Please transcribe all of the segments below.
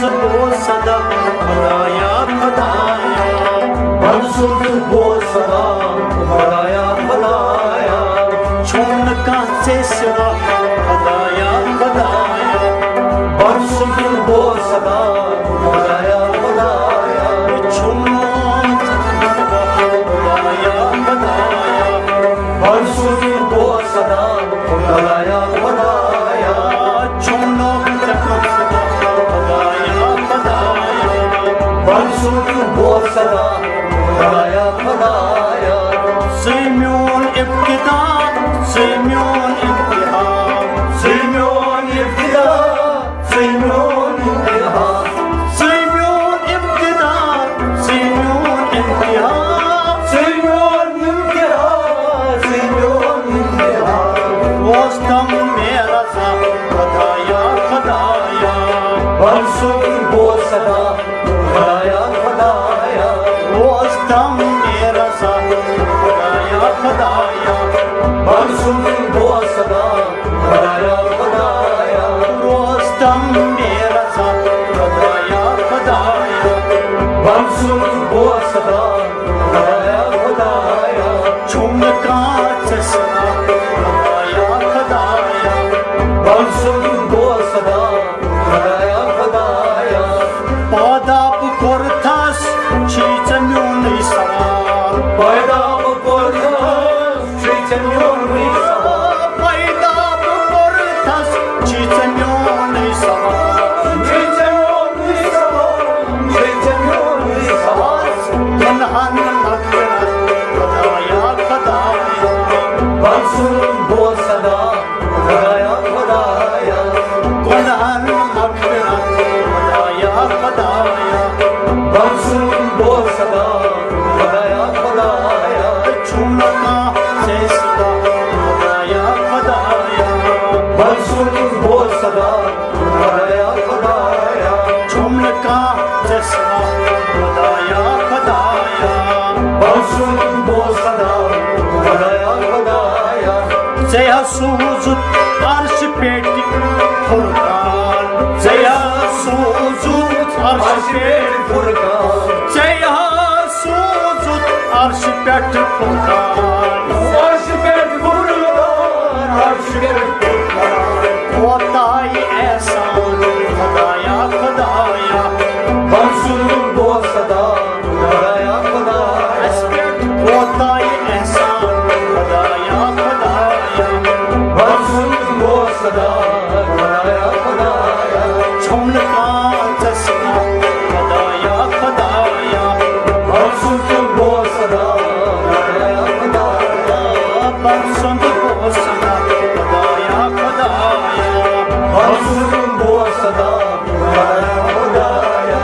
बोल सदा खुदाया खुदाया मंसूर बोल सदा खुदाया खुदाया छून का से सिवा खुदाया खुदाया मंसूर बोल सदा खुदाया खुदाया छूनो खुदाया खुदाया मंसूर बोल सदा खुदाया खुदाया छूनो मंसूर बोल सदा खुदाया खुदाया सिम्योन इब्तिदा सिम्योन इब्तिदा सिम्योन इब्तिदा सिम्योन इब्तिदा सिम्योन इब्तिदा सिम्योन इब्तिदा सिम्योन इब्तिदा सिम्योन इब्तिदा वस्तम मेरा सा खुदाया खुदाया मंसूर बोल सदा खुदाया खुदाया वस्तम मेरा सा खुदाया खुदाया मंसूर बोल सदा खुदाया खुदाया वस्तम मेरा सा खुदाया खुदाया मंसूर बोल सदा खुदाया खुदाया झुमका चश्मा खुदाया खुदाया मंसूर बोल सदा खुदाया खुदाया पादाप कोरथास चीचन्योन सवार पादाप कोरथास चीचन्योन सवार पादाप कोरथास चीचन्योन सवार चीचन्योन सवार चीचन्योन सवार तन्हान मगफिरत खुदाया खुदाया मंसूर बोल सदा खुदाया खुदाया तन्हान मगफिरत खुदाया खुदाया मंसूर बोल सदा खुदाया खुदाया छूना से सदा खुदाया खुदाया मंसूर बोल सदा खुदाया खुदाया झुमका चश्मा खुदाया खुदाया मंसूर बोल सदा खुदाया खुदाया जया सूजुत अर्श पेटी फुरकान जया सूजुत अर्श पेटी फुरकान जया सूजुत अर्श पेटी फुरकान अर्श पेटी फुरकान अर्श पेटी फुरकान होता ही ऐसा खुदाया खुदाया मंसूर बोल सदा खुदाया खुदाया होता ही ऐसा खुदाया खुदाया मंसूर बोल सदा खुदाया खुदाया झुमका चश्मा खुदाया खुदाया मंसूर बोल सदा खुदाया खुदाया मंसूर बोल सदा खुदाया खुदाया मंसूर बोल सदा खुदाया खुदाया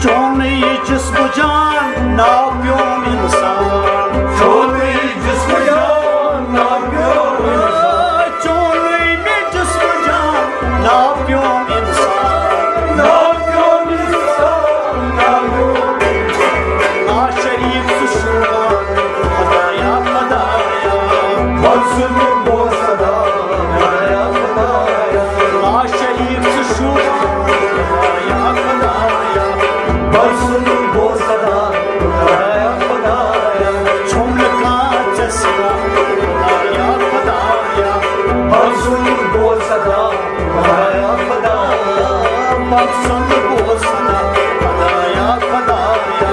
चोन ये जिस्म जान नाप्योम इंसान चोन ये जिस्म जान नाप्योम इंसान चोन ये जिस्म जान नाप्योम इंसान नाप्योम इंसान नाप्योम इंसान शरीफ सुशुआ खुदाया खुदाया मंसूर बोल सदा खुदाया खुदाया शरीफ सुशुआ खुदाया खुदाया मंसूर बोल सदा खुदाया खुदाया झुमका चश्मा खुदाया खुदाया मंसूर बोल सदा खुदाया खुदाया मंसूर बोल सदा खुदाया खुदाया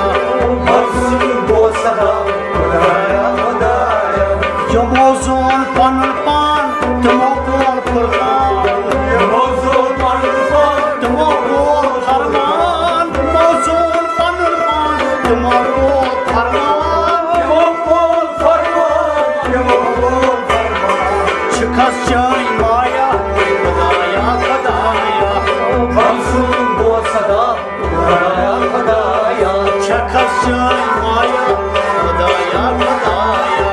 मंसूर बोल सदा खुदाया खुदाया जो मौजून पनुल पान तुमो बोल फुरकान जो मौजून पनुल पान तुमो बोल फरमान मौजून पनुल पान तुमो बोल फरमान तुमो बोल फरमान तुमो बोल फरमान शिखस जाई माया खुदाया खुदाया मंसूर बोल सदा खुदाया खुदाया शिखस जाई माया खुदाया खुदाया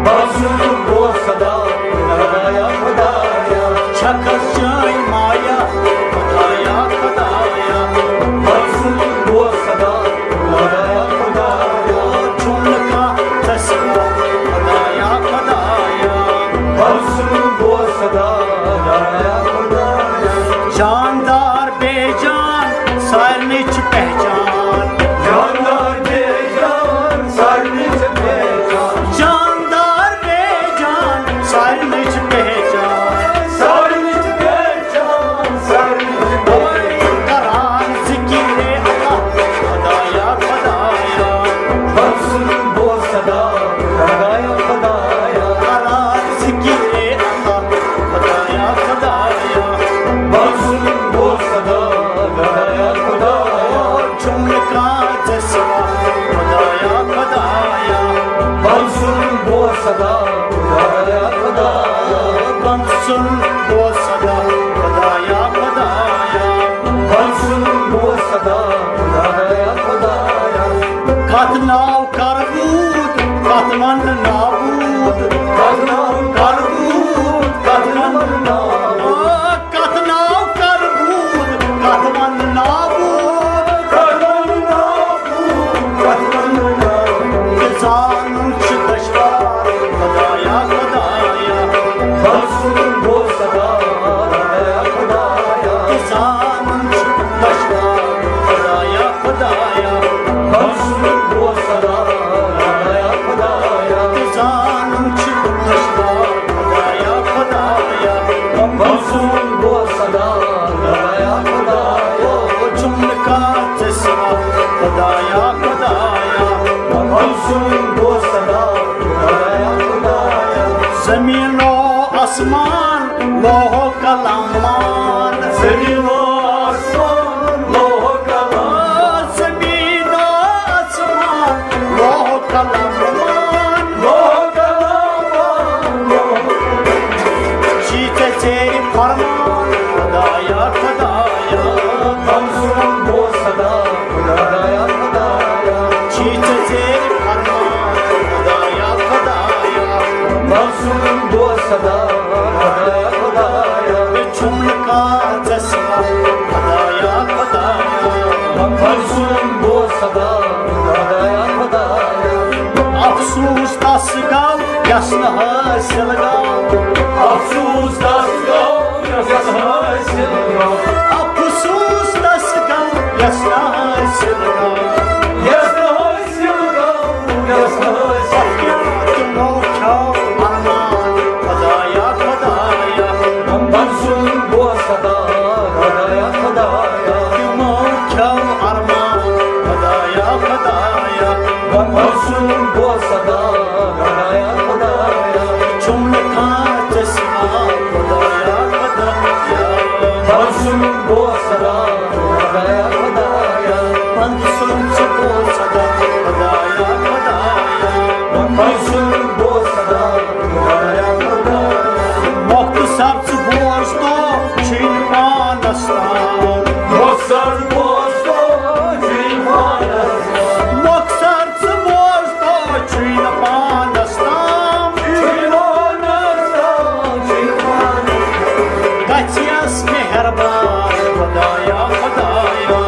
मंसूर बोल सदा खुदाया खुदाया शिखस जाई माया खुदाया खुदाया मंसूर बोल सदा खुदाया खुदाया झुमका चश्मा खुदाया खुदाया मंसूर बोल सदा खुदाया खुदाया जानदार बेजान का जसवा खुदाया खुदाया मंसूर वो सदा खुदाया खुदाया मंसूर वो सदा खुदाया खुदाया मंसूर वो सदा खुदाया खुदाया कतनाव करबूद कतमन नाबूद कतनाव करबूद कतमन नाबूद कतनाव करबूद कतमन नाबूद कतमन नाबूद कतमन नाबूद किसानों च दशवार खुदाया खुदाया मंसूर वो सदा खुदाया खुदाया किसानों च दशवार खुदाया खुदाया मंसूर वो सदा खुदाया खुदाया किसानों च दशवार खुदाया खुदाया मंसूर वो सदा खुदाया खुदाया झुमका जसवा खुदाया खुदाया मंसूर वो सदा खुदाया खुदाया जमीनो आसमान लोह कलामान ज़मीनो आसमान लोह कलाम जमीनो आसमान लोह कलामान लोह कलाम लोह जीते तेरी फरमान खुदाया खुदाया मंसूर वो सदा खुदाया खुदाया जीते तेरी फरमान खुदाया खुदाया मंसूर वो सदा खुदाया खुदाया झुमका जसवा खुदाया खुदाया मंसूर वो सदा खुदाया खुदाया अफसोस तस गव यस न हासिल गव अफसोस दस गो यस हासिल गो अफसोस तस गव यस न हासिल गव यस हासिल गो यस हासिल तुमो ख्यो अरमान खुदाया खुदाया मंसूर वो सदा खुदाया खुदाया तुमो ख्यो अरमान खुदाया खुदाया मंसूर वो सदा खुदाया खुदाया झुमका जसवा खुदाया खुदाया मंसूर वो सदा खुदाया खुदाया मंसूर वो सदा खुदाया खुदाया मंसूर वो सदा खुदाया खुदाया मुख्तसर च बोझ तो छिन पानस्तान मोसर बोस्तो जीवानस मुख्तसर च बोझ तो छिन पानस्तान जीवानस जीवानस गछियस मेहरबान खुदाया खुदाया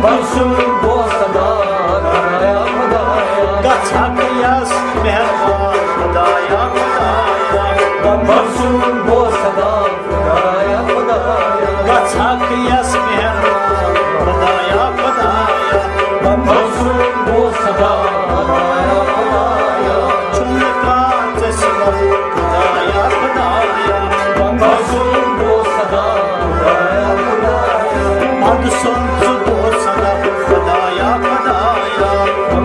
मंसूर वो सदा खुदाया खुदाया गछियस मेहरबान खुदाया खुदाया मंसूर वो सदा खुदाया खुदाया गछियस मेहरबान खुदाया खुदाया मंसूर वो सदा खुदाया खुदाया झुमका जसवा खुदाया खुदाया मंसूर वो सदा खुदाया खुदाया मंसूर वो सदा खुदाया खुदाया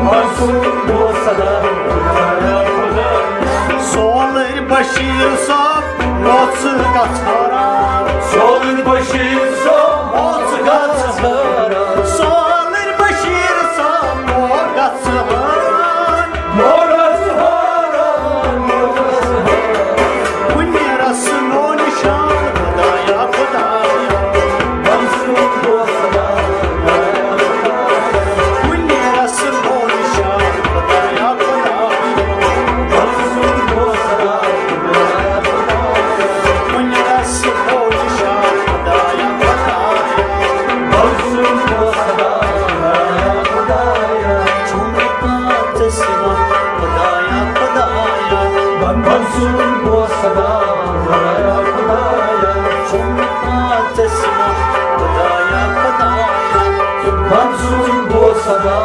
मंसूर वो सदा खुदाया खुदाया सोलर बशीर साहब मोच गछारा सोलर बशीर सो मोच गछारा सोलर बशीर साहब मोच गछारा मोरस हारा मोरस उन्हें रस्नो निशान खुदाया खुदाया मंसूर वो सदा खुदाया खुदाया उन्हें रस्नो निशान खुदाया खुदाया मंसूर वो सदा खुदाया खुदाया उन्हें रस्नो निशान खुदाया खुदाया मंसूर वो सदा खुदाया खुदाया झुमका जसवा खुदाया खुदाया मंसूर वो सदा खुदाया खुदाया झुमका जसवा खुदाया खुदाया मंसूर वो सदा